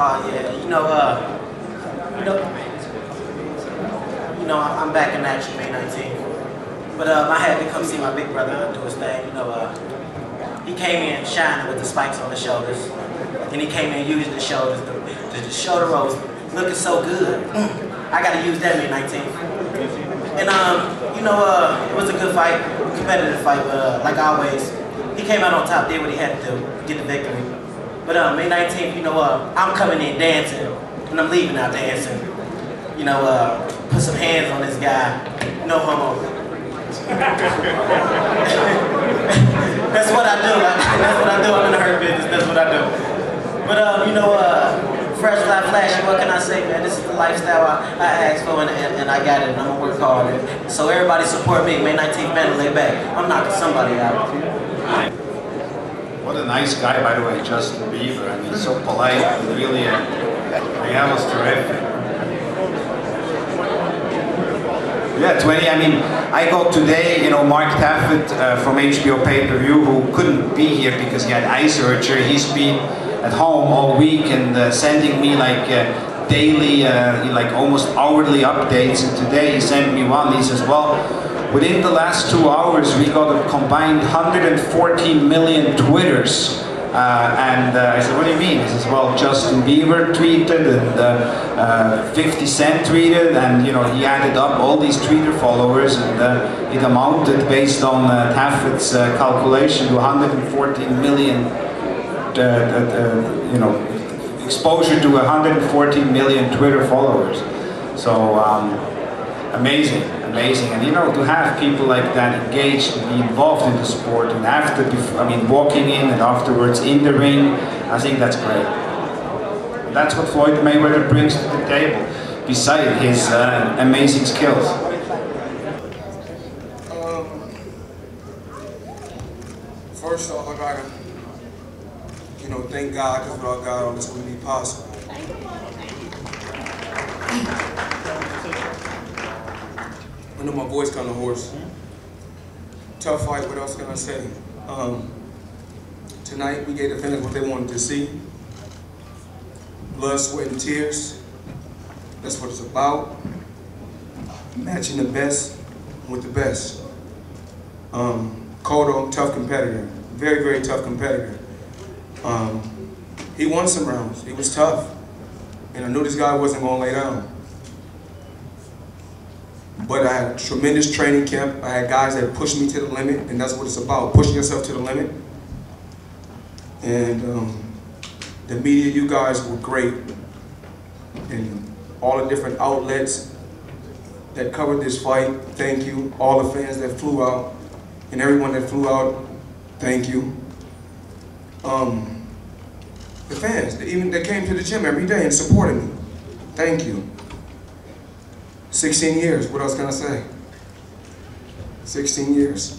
Oh yeah, I'm back in action May 19th. But I had to come see my big brother do his thing. He came in shining with the spikes on the shoulders, and he came in using the shoulders, the shoulder rolls, looking so good. I got to use that May 19th. And it was a good fight, competitive fight. But like always, he came out on top, did what he had to do, get the victory. But May 19th, I'm coming in dancing, and I'm leaving out dancing. Put some hands on this guy. No homo. That's what I do. That's what I do. I'm in the hurt business. That's what I do. But fresh, fly, flashy. What can I say, man? This is the lifestyle I asked for, and I got it. And I'm gonna work hard. So everybody support me. May 19th, Mandalay Bay. I'm knocking somebody out. What a nice guy, by the way, Justin Bieber. I mean, so polite, really, that was terrific. Yeah, 20, I mean, I got today, Mark Taffet from HBO pay-per-view, who couldn't be here because he had eye surgery. He's been at home all week and sending me like daily, like almost hourly updates. And today he sent me one. He says, well, within the last 2 hours, we got a combined 114 million Twitters. I said, what do you mean? He says, well, Justin Bieber tweeted and 50 Cent tweeted, and he added up all these Twitter followers, and it amounted, based on Taffet's calculation, to 114 million, exposure to 114 million Twitter followers. So amazing. And to have people like that engaged and be involved in the sport, and walking in and afterwards in the ring, I think that's great. And that's what Floyd Mayweather brings to the table, beside his amazing skills. First off, I gotta, thank God, because without God, all this wouldn't be possible. I know my voice kind of hoarse. Tough fight, what else can I say? Tonight we gave the fans what they wanted to see. Blood, sweat, and tears. That's what it's about. Matching the best with the best. Cotto, tough competitor. Very, very tough competitor. He won some rounds. He was tough. And I knew this guy wasn't going to lay down. But I had a tremendous training camp. I had guys that pushed me to the limit, and that's what it's about, pushing yourself to the limit. And the media, you guys were great. And all the different outlets that covered this fight, thank you. All the fans that flew out, and everyone that flew out, thank you. The fans, that came to the gym every day and supported me, thank you. 16 years, what else can I say? 16 years.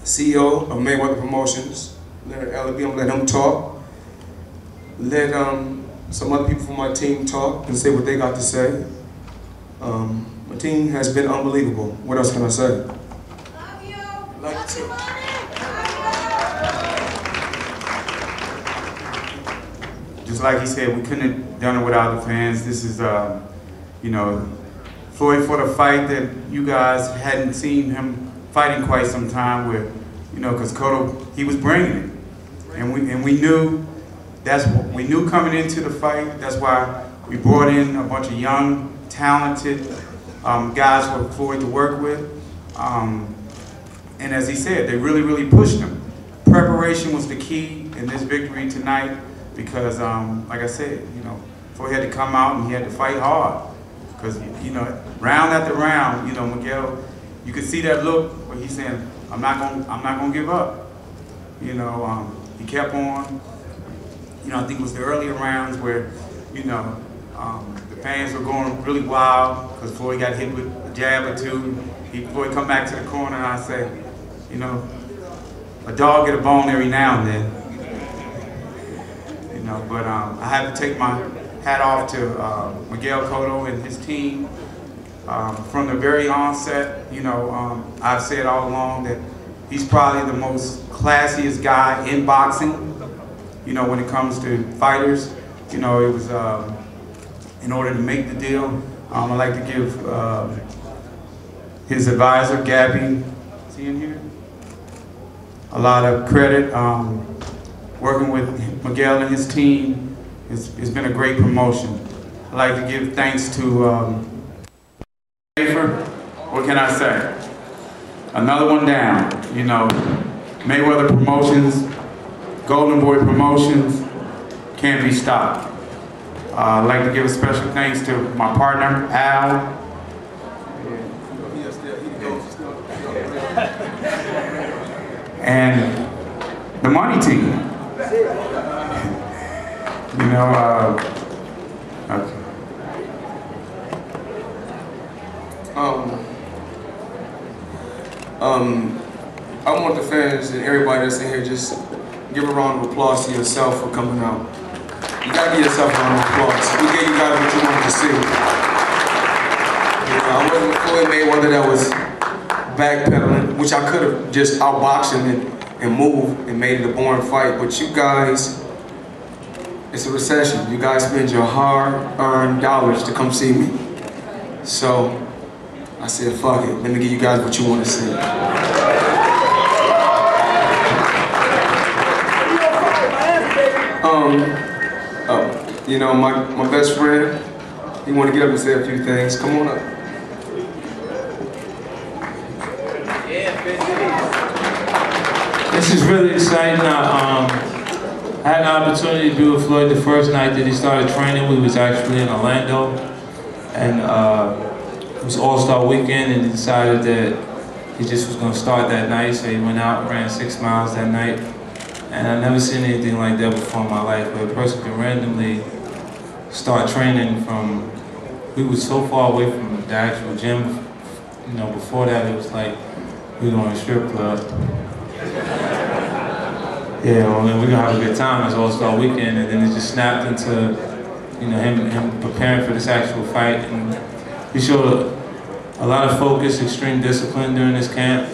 CEO of Mayweather Promotions, let him talk. Let some other people from my team talk and say what they got to say. My team has been unbelievable. What else can I say? Love you. Love you too. Just like he said, we couldn't have done it without the fans. This is, Floyd fought a fight that you guys hadn't seen him fight in quite some time with, because Cotto, he was bringing it. And we knew, we knew coming into the fight. That's why we brought in a bunch of young, talented guys for Floyd to work with. And as he said, they really, really pushed him. Preparation was the key in this victory tonight. Because, like I said, Floyd had to come out and he had to fight hard. Because, round after round, Miguel, you could see that look where he's saying, I'm not gonna give up. He kept on. I think it was the earlier rounds where, the fans were going really wild because Floyd got hit with a jab or two. Floyd come back to the corner and I say, a dog get a bone every now and then. But I have to take my hat off to Miguel Cotto and his team. From the very onset, I've said all along that He's probably the most classiest guy in boxing, you know, when it comes to fighters. You know, it was, in order to make the deal, I'd like to give his advisor, Gabby, is he in here? A lot of credit. Working with Miguel and his team, it's been a great promotion. I'd like to give thanks to what can I say? Another one down, you know, Mayweather Promotions, Golden Boy Promotions, can't be stopped. I'd like to give a special thanks to my partner, Al. And the money team. You know, okay. I want the fans and everybody that's in here just give a round of applause to yourself for coming out. You gotta give yourself a round of applause. We gave you guys what you wanted to see. You know, I wasn't Floyd Mayweather that was backpedaling, which I could have just outboxed him and moved and made it a boring fight, but you guys, it's a recession. You guys spend your hard-earned dollars to come see me. So, I said, fuck it, let me give you guys what you want to see. You know, my best friend, he want to get up and say a few things. Come on up. This is really exciting. I had an opportunity to be with Floyd the first night that he started training. We was actually in Orlando, and it was All-Star Weekend, and he decided that he just was going to start that night, so he went out and ran 6 miles that night. And I've never seen anything like that before in my life, where a person can randomly start training from, we were so far away from the actual gym. You know, before that it was like, we were going to a strip club. Yeah, well, we're gonna have a good time. It's All-Star Weekend, and then it just snapped into, you know, him preparing for this actual fight. And he showed a lot of focus, extreme discipline during this camp.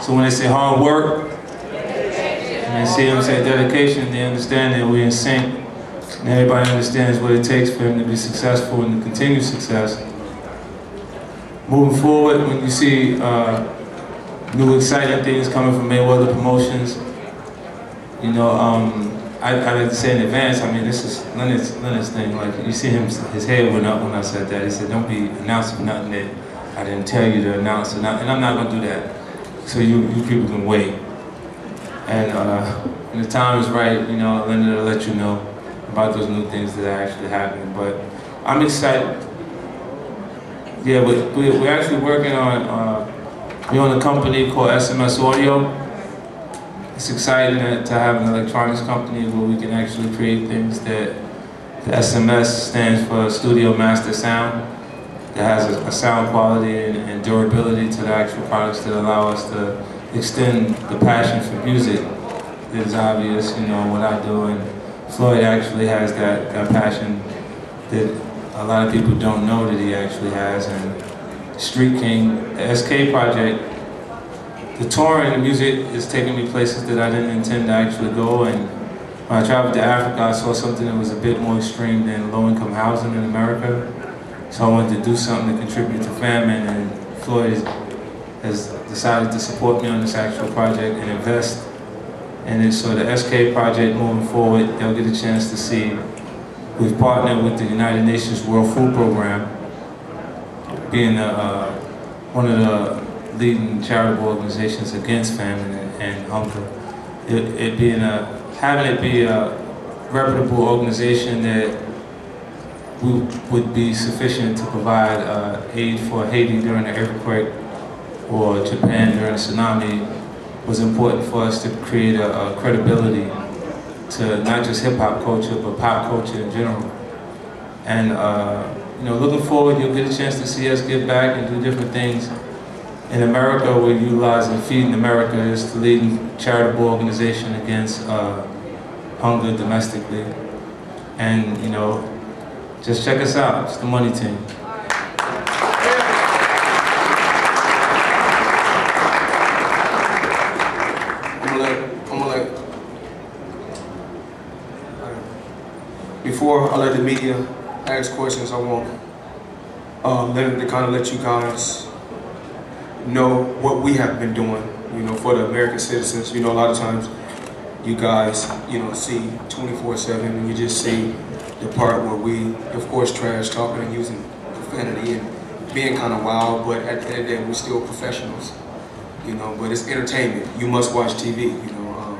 So when they say hard work, and they see him say dedication, they understand that we're in sync. And everybody understands what it takes for him to be successful and to continue success. Moving forward, when you see new exciting things coming from Mayweather Promotions, you know, I like to say in advance, I mean, this is Leonard's thing. Like, you see him, his head went up when I said that. He said, don't be announcing nothing that I didn't tell you to announce, and I'm not going to do that. So you people can wait. And when the time is right, you know, Leonard will let you know about those new things that are actually happening. But I'm excited. Yeah, we're actually working on, we own a company called SMS Audio. It's exciting to have an electronics company where we can actually create things that the SMS stands for Studio Master Sound, that has a sound quality and durability to the actual products that allow us to extend the passion for music. It's obvious, you know, what I do, and Floyd actually has that passion that a lot of people don't know that he actually has. And Street King, the SK project, the touring, the music is taking me places that I didn't intend to actually go. And when I traveled to Africa, I saw something that was a bit more extreme than low-income housing in America. So I wanted to do something to contribute to famine, and Floyd has decided to support me on this actual project and invest in it. So the SK project moving forward, they'll get a chance to see. We've partnered with the United Nations World Food Program, being one of the leading charitable organizations against famine and hunger. Having it be a reputable organization that would be sufficient to provide aid for Haiti during the earthquake or Japan during the tsunami was important for us to create a credibility to not just hip-hop culture, but pop culture in general. And you know, looking forward, you'll get a chance to see us give back and do different things. In America, we're utilizing Feeding America as the leading charitable organization against hunger domestically. And you know, just check us out. It's the Money Team. before I let the media ask questions, I want Leonard to kind of let you guys know what we have been doing, you know, for the American citizens. You know, a lot of times you guys, you know, see 24/7 and you just see the part where we, of course, trash talking and using profanity and being kind of wild, but at the end of the day, we're still professionals, you know, but it's entertainment. You must watch TV, you know.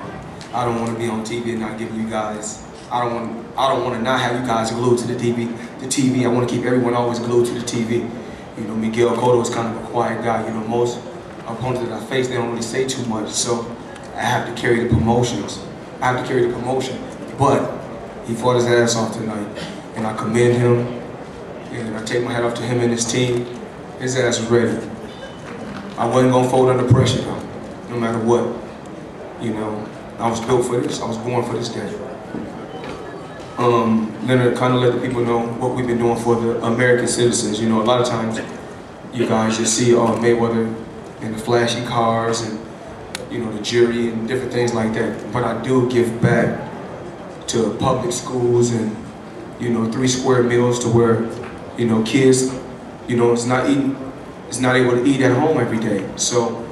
I don't want to be on TV and not give you guys, I don't want to not have you guys glued to the TV. I want to keep everyone always glued to the TV. You know, Miguel Cotto is kind of a quiet guy. You know, most opponents that I face, they don't really say too much, so I have to carry the promotions. I have to carry the promotion, but he fought his ass off tonight, and I commend him, and I take my hat off to him and his team. His ass was ready. I wasn't gonna fold under pressure though, no matter what. You know, I was built for this. I was born for this day. Leonard kind of let the people know what we've been doing for the American citizens. You know, a lot of times you guys just see Mayweather in the flashy cars and, you know, the jury and different things like that. But I do give back to public schools and, you know, 3 square meals to where, you know, kids, you know, it's not able to eat at home every day. So,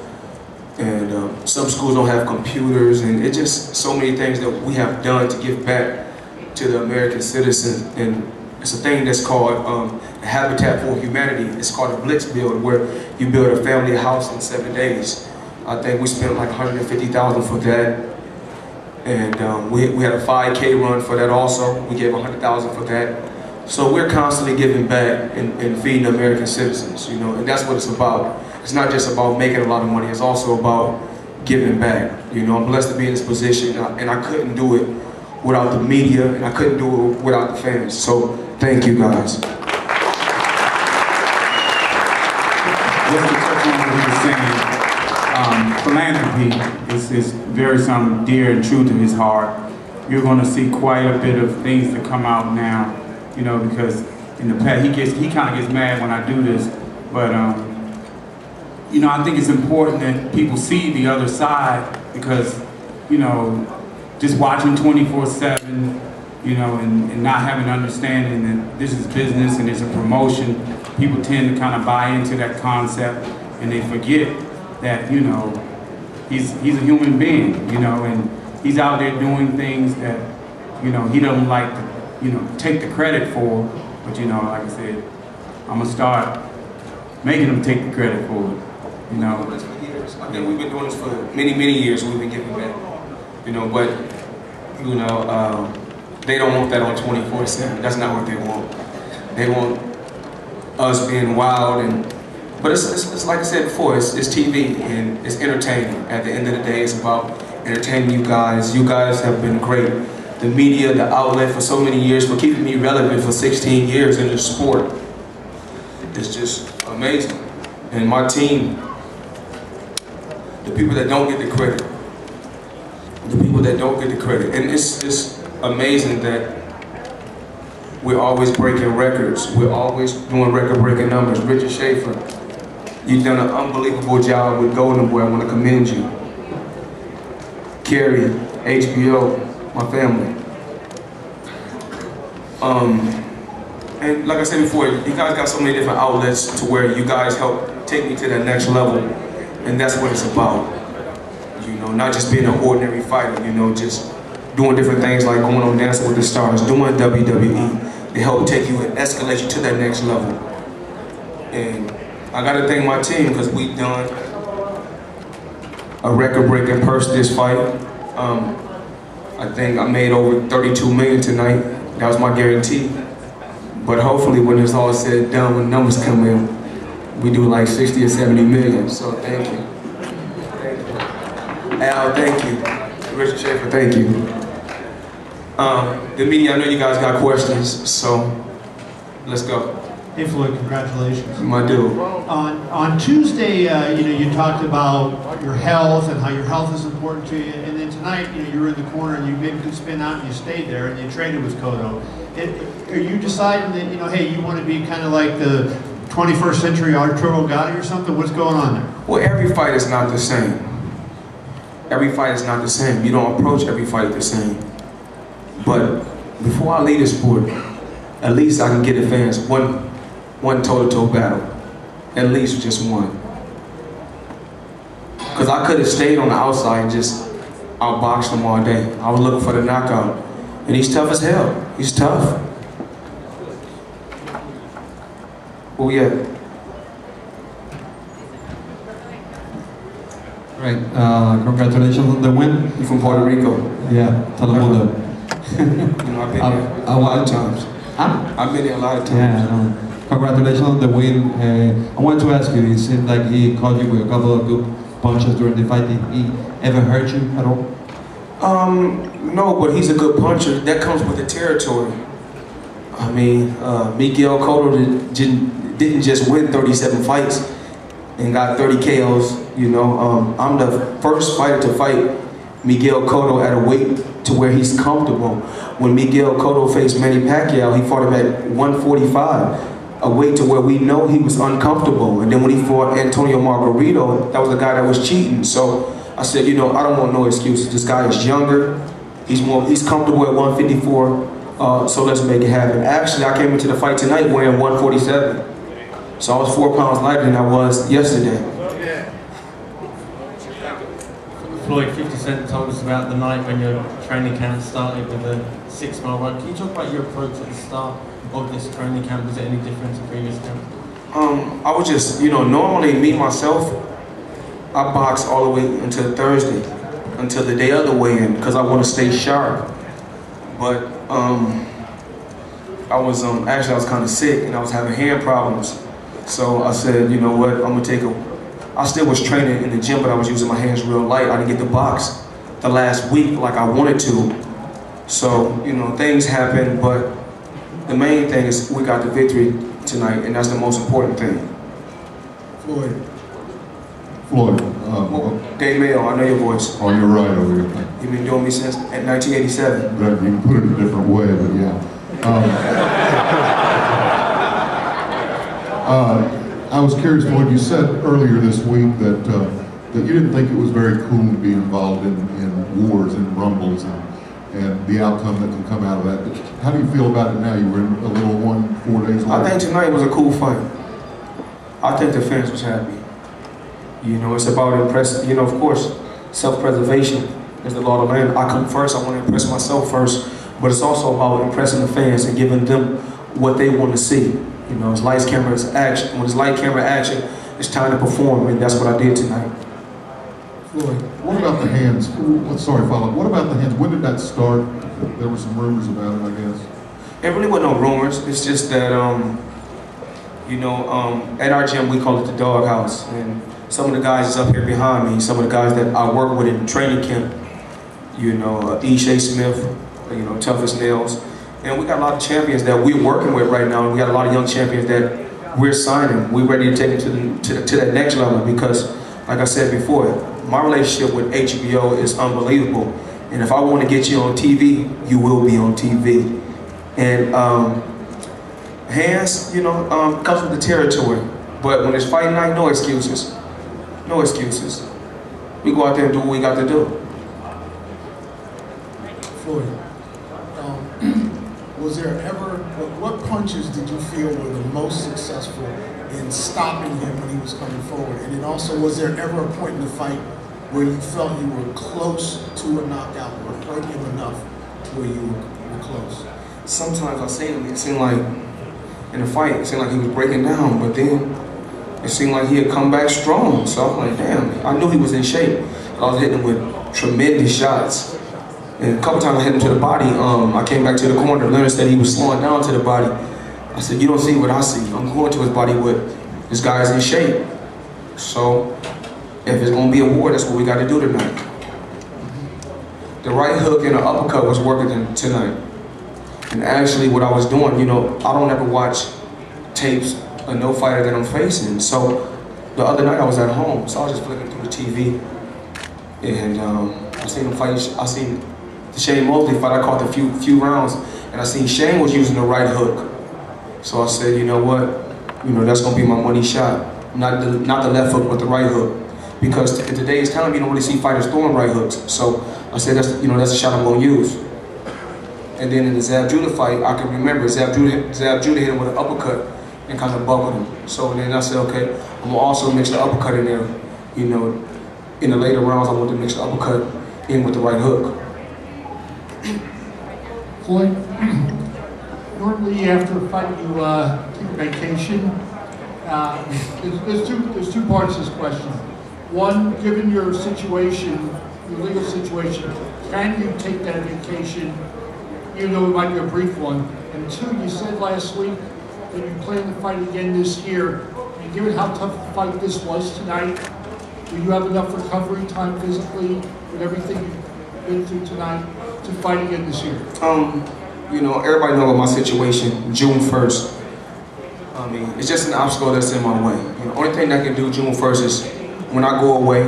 and some schools don't have computers, and it's just so many things that we have done to give back to the American citizens. And it's a thing that's called the Habitat for Humanity. It's called a Blitz Build, where you build a family house in 7 days. I think we spent like $150,000 for that. And we had a 5K run for that also. We gave $100,000 for that. So we're constantly giving back and feeding American citizens, you know, and that's what it's about. It's not just about making a lot of money, it's also about giving back. You know, I'm blessed to be in this position, and I couldn't do it without the media, and I couldn't do it without the fans. So thank you guys. Just to touch on what he was saying, philanthropy is very something dear and true to his heart. You're going to see quite a bit of things that come out now, you know, because in the past he kind of gets mad when I do this, but you know, I think it's important that people see the other side, because, you know, just watching 24/7, you know, and not having understanding that this is business and it's a promotion, people tend to kind of buy into that concept, and they forget that, you know, he's a human being, you know, and he's out there doing things that, you know, he doesn't like to, you know, take the credit for. But, you know, like I said, I'm gonna start making him take the credit for it, you know. I think we've been doing this for many, many years. We've been giving back, you know, but, you know, they don't want that on 24/7. That's not what they want. They want us being wild, but it's like I said before, it's TV and it's entertaining. At the end of the day, it's about entertaining you guys. You guys have been great. The media, the outlet for so many years, for keeping me relevant for 16 years in the sport. It's just amazing. And my team, the people that don't get the credit, and it's amazing that we're always breaking records. We're always doing record-breaking numbers. Richard Schaefer, you've done an unbelievable job with Golden Boy. I want to commend you. Carrie, HBO, my family. And like I said before, you guys got so many different outlets to where you guys help take me to that next level, and that's what it's about. You know, not just being an ordinary fighter, you know, just doing different things like going on Dancing with the Stars, doing WWE. They help take you and escalate you to that next level. And I gotta thank my team, because we've done a record-breaking purse this fight. I think I made over $32 million tonight. That was my guarantee. But hopefully when it's all said and done, when numbers come in, we do like 60 or 70 million. So thank you. Thank you. Al, thank you. Richard Schaefer, thank you. The media, I know you guys got questions, so let's go. Hey Floyd, congratulations. My dude. On Tuesday, you know, you talked about your health and how your health is important to you, and then tonight, you know, you were in the corner and you made a good spin out and you stayed there and you traded with Cotto. Are you deciding that, you know, hey, you want to be kind of like the 21st century Arturo Gatti or something? What's going on there? Well, every fight is not the same. Every fight is not the same. You don't approach every fight the same. But before I leave the sport, at least I can get the fans one toe-to-toe battle. At least just one. Because I could have stayed on the outside and just outboxed him all day. I was looking for the knockout. And he's tough as hell. He's tough. Oh yeah. Right. Congratulations on the win. You from Puerto Rico? Yeah, Telemundo. You know, I've been there a lot of times. Huh? I've been there a lot of times. Yeah. Congratulations on the win. I wanted to ask you, it seemed like he caught you with a couple of good punches during the fight. Did he ever hurt you at all? No, but he's a good puncher. That comes with the territory. I mean, Miguel Cotto didn't just win 37 fights and got 30 KOs. You know, I'm the first fighter to fight Miguel Cotto at a weight to where he's comfortable. When Miguel Cotto faced Manny Pacquiao, he fought him at 145. A weight to where we know he was uncomfortable. And then when he fought Antonio Margarito, that was the guy that was cheating. So I said, you know, I don't want no excuses. This guy is younger. He's comfortable at 154. So let's make it happen. Actually, I came into the fight tonight weighing 147. So I was 4 pounds lighter than I was yesterday. Floyd, 50 Cent told us about the night when your training camp started with a 6-mile run. Can you talk about your approach at the start of this training camp? Was it any different to previous camps? I was just, you know, normally me, myself, I box all the way until Thursday, until the day of the weigh-in, because I want to stay sharp. But I was kind of sick and I was having hand problems. So I said, you know what, I'm gonna take I still was training in the gym, but I was using my hands real light. I didn't get to box the last week like I wanted to. So, you know, things happen, but the main thing is we got the victory tonight, and that's the most important thing. Floyd. Dave Mayo, I know your voice. Oh, you're right over here. You've been doing me since 1987. But you can put it a different way, but yeah. I was curious, Floyd, you said earlier this week that that you didn't think it was very cool to be involved in wars and rumbles and the outcome that can come out of that. But how do you feel about it now? You were in a little one, 4 days later. I think tonight was a cool fight. I think the fans was happy. You know, it's about impressing, you know, of course, self-preservation is the law of the land. I come first, I want to impress myself first, but it's also about impressing the fans and giving them what they want to see. You know, it's lights, cameras, action. When it's light, camera, action, it's time to perform, and that's what I did tonight. Floyd, what about the hands? Sorry, follow-up. What about the hands? When did that start? There were some rumors about it, I guess. It really wasn't no rumors. It's just that, you know, at our gym we call it the doghouse, and some of the guys is up here behind me. Some of the guys that I work with in training camp, you know, E.J. Smith, you know, Tough as Nails, and we got a lot of champions that we're working with right now. And we got a lot of young champions that we're signing. We're ready to take them to that next level because, like I said before, my relationship with HBO is unbelievable. And if I want to get you on TV, you will be on TV. And hands, you know, comes with the territory. But when it's fight night, no excuses. No excuses. We go out there and do what we got to do. Floyd, was there ever, what punches did you feel were the most successful in stopping him when he was coming forward? And then also, was there ever a point in the fight where you felt you were close to a knockout or hurt him enough where you were close? Sometimes I see him, it seemed like, in the fight, it seemed like he was breaking down, but then it seemed like he had come back strong. So I was like, damn, I knew he was in shape. I was hitting him with tremendous shots. And a couple times I hit him to the body. I came back to the corner. Leonard said he was slowing down to the body. I said, you don't see what I see. I'm going to his body with, this guy's in shape. So if it's going to be a war, that's what we got to do tonight. The right hook and the uppercut was working tonight. And actually what I was doing, you know, I don't ever watch tapes of no fighter that I'm facing. So the other night I was at home, so I was just flicking through the TV. And I seen him fight, I seen the Shane Mosley fight. I caught the few rounds, and I seen Shane was using the right hook. So I said, you know what, you know, that's gonna be my money shot. Not the left hook, but the right hook. Because in today's time, you don't really see fighters throwing right hooks. So I said, that's the shot I'm gonna use. And then in the Zab Judah fight, I can remember Zab Judah hit him with an uppercut and kind of buckled him. So then I said, okay, I'm gonna also mix the uppercut in there. You know, in the later rounds, I want to mix the uppercut in with the right hook. Floyd, normally after a fight you take a vacation. There's two parts to this question. One, given your situation, your legal situation, can you take that vacation, even though it might be a brief one? And two, you said last week that you plan to fight again this year. And given how tough a fight this was tonight, will you have enough recovery time physically with everything you've been through tonight to fight again this year? You know, everybody knows about my situation, June 1st. I mean, it's just an obstacle that's in my way. You know, only thing that I can do June 1st is when I go away,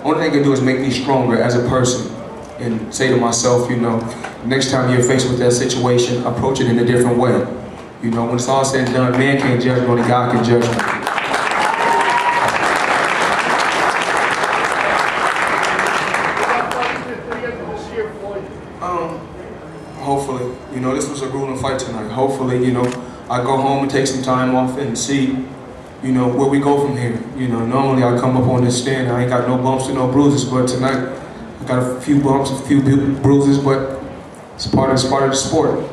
only thing I can do is make me stronger as a person and say to myself, you know, next time you're faced with that situation, approach it in a different way. You know, when it's all said and done, man can't judge me, only God can judge me. Hopefully, you know, this was a grueling fight tonight. Hopefully, you know, I go home and take some time off and see, you know, where we go from here. You know, normally I come up on this stand, I ain't got no bumps and no bruises, but tonight I got a few bumps, a few bruises, but it's part of the sport.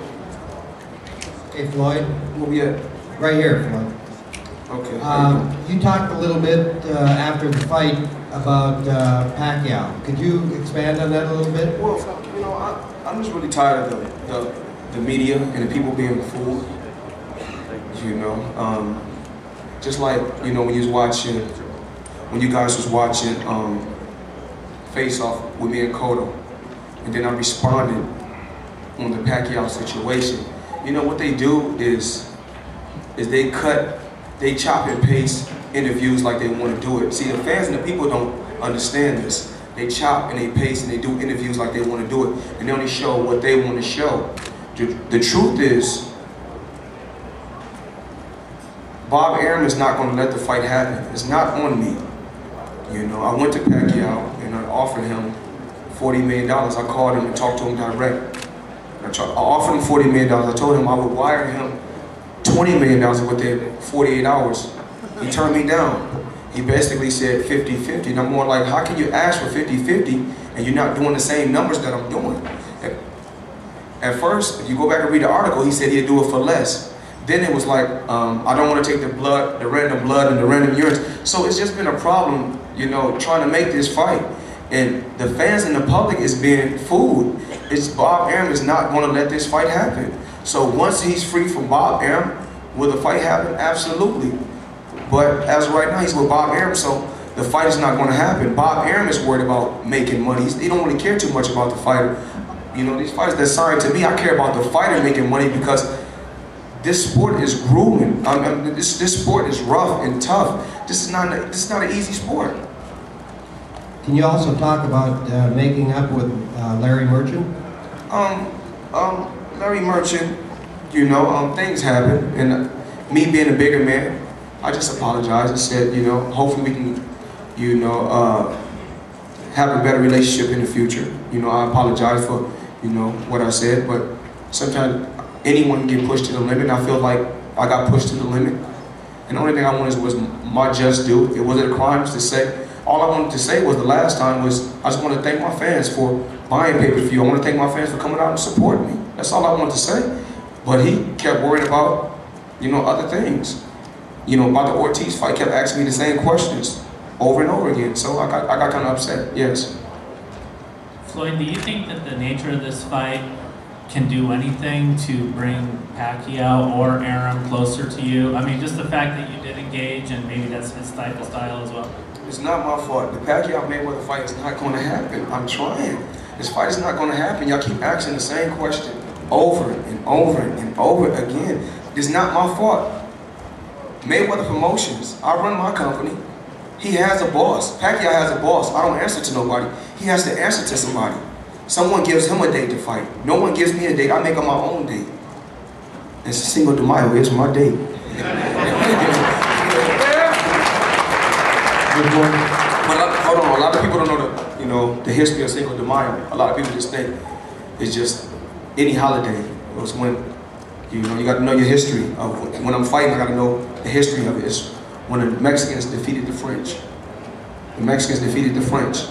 Hey Floyd. Where we at? Right here, Floyd. Okay. You talked a little bit after the fight about Pacquiao. Could you expand on that a little bit? Well, you know, I'm just really tired of the media and the people being fooled. You know, just like, you know, when you guys was watching Face Off with me and Cotto, and then I responded on the Pacquiao situation. You know what they do is they chop and paste interviews like they want to do it. See, the fans and the people don't understand this. They chop and they paste and they do interviews like they want to do it, and they only show what they want to show. The truth is, Bob Arum is not going to let the fight happen. It's not on me. You know, I went to Pacquiao and I offered him $40 million. I called him and talked to him direct. I offered him $40 million. I told him I would wire him $20 million within 48 hours. He turned me down. He basically said 50-50. And I'm more like, how can you ask for 50-50 and you're not doing the same numbers that I'm doing? At first, if you go back and read the article, he said he'd do it for less. Then it was like, I don't want to take the random blood and the random urine. So it's just been a problem, you know, trying to make this fight. And the fans and the public is being fooled. Bob Arum is not going to let this fight happen. So once he's free from Bob Arum, will the fight happen? Absolutely. But as of right now, he's with Bob Arum, so the fight is not going to happen. Bob Arum is worried about making money. He don't really care too much about the fighter. You know, these fighters that signed to me, I care about the fighter making money because this sport is grueling. This sport is rough and tough. This is not an easy sport. Can you also talk about making up with Larry Merchant? Larry Merchant, you know, things happen, and me being a bigger man, I just apologized and said, you know, hopefully we can, you know, have a better relationship in the future. You know, I apologize for, you know, what I said, but sometimes anyone can get pushed to the limit. And I feel like I got pushed to the limit. And the only thing I wanted was my just due. It wasn't a crime to say. All I wanted to say was the last time was I just want to thank my fans for buying pay-per-view. I want to thank my fans for coming out and supporting me. That's all I wanted to say. But he kept worrying about, you know, other things. You know, about the Ortiz fight, kept asking me the same questions over and over again. So I got kind of upset, yes. Floyd, do you think that the nature of this fight can do anything to bring Pacquiao or Arum closer to you? I mean, just the fact that you did engage and maybe that's his type of style as well. It's not my fault. The Pacquiao Mayweather fight is not going to happen. I'm trying. This fight is not going to happen. Y'all keep asking the same question over and over and over again. It's not my fault. Mayweather Promotions, I run my company. He has a boss. Pacquiao has a boss. I don't answer to nobody. He has to answer to somebody. Someone gives him a date to fight. No one gives me a date. I make up my own date. It's Cinco de Mayo. It's my date. But hold on. A lot of people don't know the history of Cinco de Mayo. A lot of people just think it's just any holiday. It was when, you know, you got to know your history of when I'm fighting. I got to know the history of it. It's when the Mexicans defeated the French. The Mexicans defeated the French.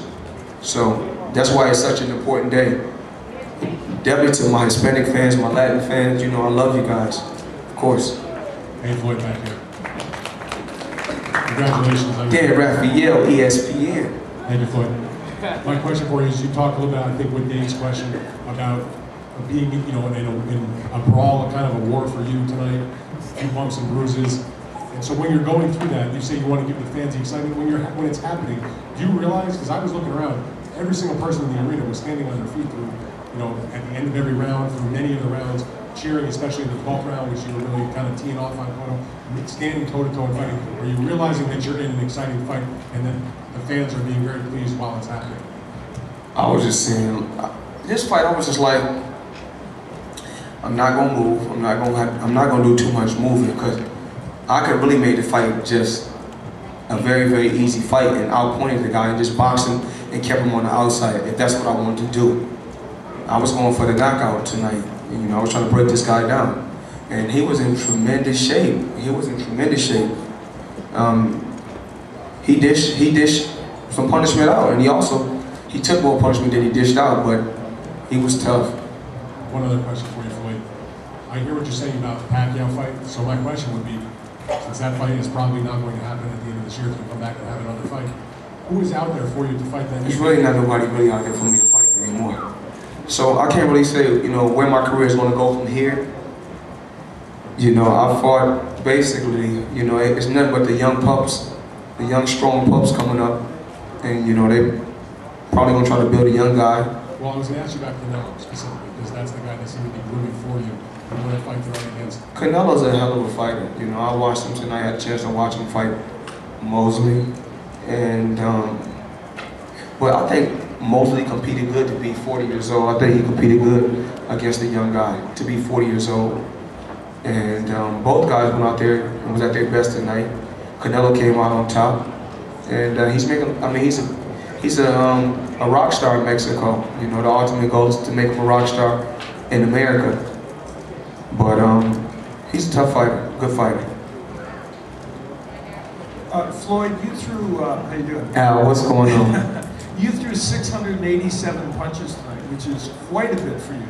So that's why it's such an important day. Definitely to my Hispanic fans, my Latin fans, you know, I love you guys, of course. Hey, Floyd, back here. Congratulations. Dan Raphael, ESPN. Thank you, Floyd. My question for you is, you talked a little bit, I think, with Dave's question about being, you know, in a brawl, a kind of a war for you tonight, a few bumps and bruises. And so when you're going through that, you say you want to give the fans the excitement. When it's happening, do you realize, because I was looking around, every single person in the arena was standing on their feet through, you know, at the end of every round, through many of the rounds, cheering, especially in the 12th round, which you were really kind of teeing off on Cotto, standing toe-to-toe and fighting. Are you realizing that you're in an exciting fight and that the fans are being very pleased while it's happening? I was just saying, this fight, I was just like, I'm not gonna move. I'm not gonna do too much moving, because I could really make the fight just a very, very easy fight and outpointed the guy and just boxed him and kept him on the outside, if that's what I wanted to do. I was going for the knockout tonight. You know, I was trying to break this guy down. And he was in tremendous shape. He was in tremendous shape. He dished some punishment out, and he took more punishment than he dished out, but he was tough. One other question for you, Floyd. I hear what you're saying about the Pacquiao fight, so my question would be, since that fight is probably not going to happen at the end of this year, if you come back and have another fight, who is out there for you to fight that? There's really not nobody really out there for me to fight anymore. So I can't really say, you know, where my career is going to go from here. You know, I fought basically, you know, it's nothing but the young pups, the young strong pups coming up, and you know, they probably going to try to build a young guy. Well, I was going to ask you about Canelo specifically, because that's the guy that seemed to be grooming for you. What a fight to run against. Canelo's a hell of a fighter. You know, I watched him tonight. I had a chance to watch him fight Mosley, and but I think Mosley competed good to be 40 years old. I think he competed good against a young guy to be 40 years old. And both guys went out there and was at their best tonight. Canelo came out on top, and he's making. I mean, he's a rock star in Mexico. You know, the ultimate goal is to make him a rock star in America. But he's a tough fighter, good fighter. Floyd, you threw, how you doing? Al, what's going on? You threw 687 punches tonight, which is quite a bit for you,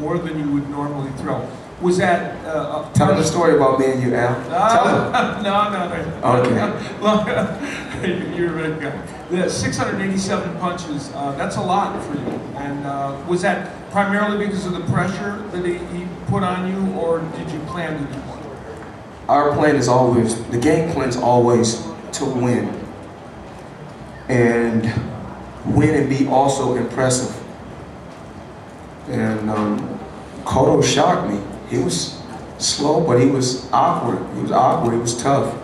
more than you would normally throw. Was that... Tell them the story about me and you, Al. Tell them. No. Okay. You're a good guy. The 687 punches, that's a lot for you. And was that primarily because of the pressure that he put on you, or did you plan to do more? Our plan is always, the game plan is always to win. And win and be also impressive. And Cotto shocked me. He was slow, but he was awkward. He was awkward, he was tough.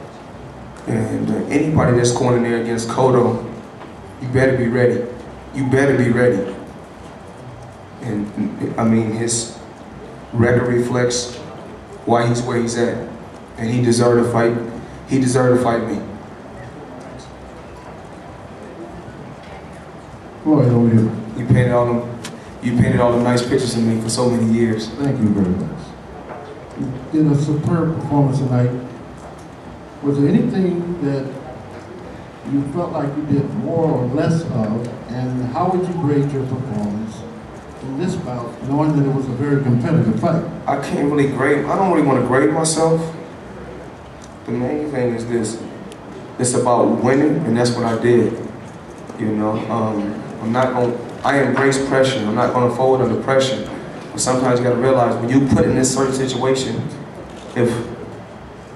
And anybody that's going in there against Cotto, you better be ready. You better be ready. And I mean, his record reflects why he's where he's at. And he deserved to fight. He deserved to fight me. Floyd, over here. You painted all the nice pictures of me for so many years. Thank you very much. You did a superb performance tonight. Was there anything that you felt like you did more or less of, and how would you grade your performance in this bout, knowing that it was a very competitive fight? I can't really grade. I don't really want to grade myself. The main thing is this: it's about winning, and that's what I did. You know, I embrace pressure. I'm not going to fold under pressure. But sometimes you got to realize when you put in this certain situation, if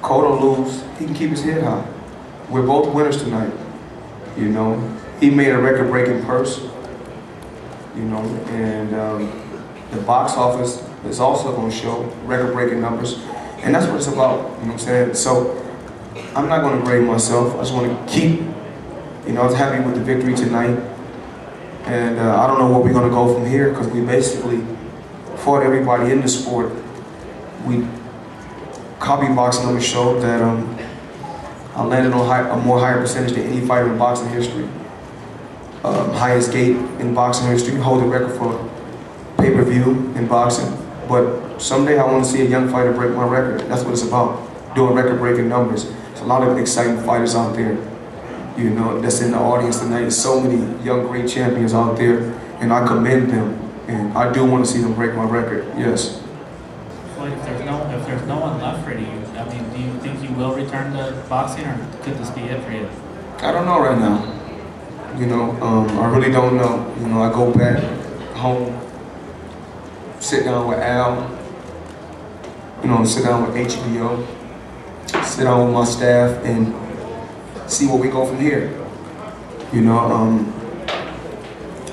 Cotto lose, he can keep his head high. We're both winners tonight. You know, he made a record-breaking purse. You know, and the box office is also going to show record-breaking numbers, and that's what it's about. You know what I'm saying? So I'm not going to grade myself. I just want to keep. You know, I was happy with the victory tonight, and I don't know where we're going to go from here, because we basically fought everybody in the sport. We copy boxing numbers showed that I landed on a more higher percentage than any fighter in boxing history. Highest gate in boxing history, hold the record for pay-per-view in boxing, but someday I want to see a young fighter break my record. That's what it's about, doing record-breaking numbers. There's a lot of exciting fighters out there, you know, that's in the audience tonight. There's so many young, great champions out there, and I commend them, and I do want to see them break my record, yes. Floyd, if there's no one left for you, I mean, do you think you will return to boxing, or could this be it for you? I don't know right now. You know, I really don't know. You know, I go back home, sit down with Al, you know, sit down with HBO, sit down with my staff, and see where we go from here. You know,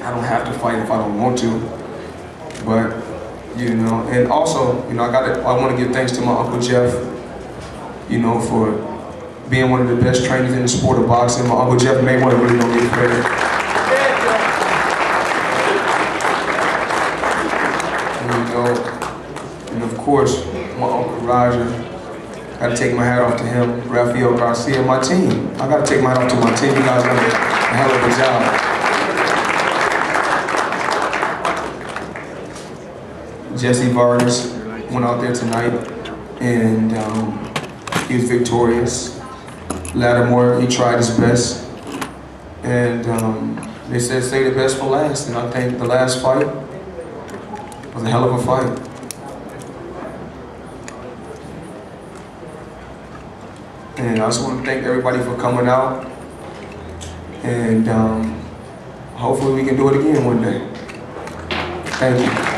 I don't have to fight if I don't want to, but, you know, and also, you know, I want to give thanks to my Uncle Jeff, you know, for being one of the best trainers in the sport of boxing. My Uncle Jeff Mayweather really don't get credit. And, you know, and of course, my Uncle Roger, got to take my hat off to him, Rafael Garcia, my team. I got to take my hat off to my team. You guys done a hell of a job. Jesse Vargas went out there tonight, and he was victorious. Lattimore, he tried his best, and they said save the best for last, and I think the last fight was a hell of a fight. And I just want to thank everybody for coming out, and hopefully we can do it again one day. Thank you.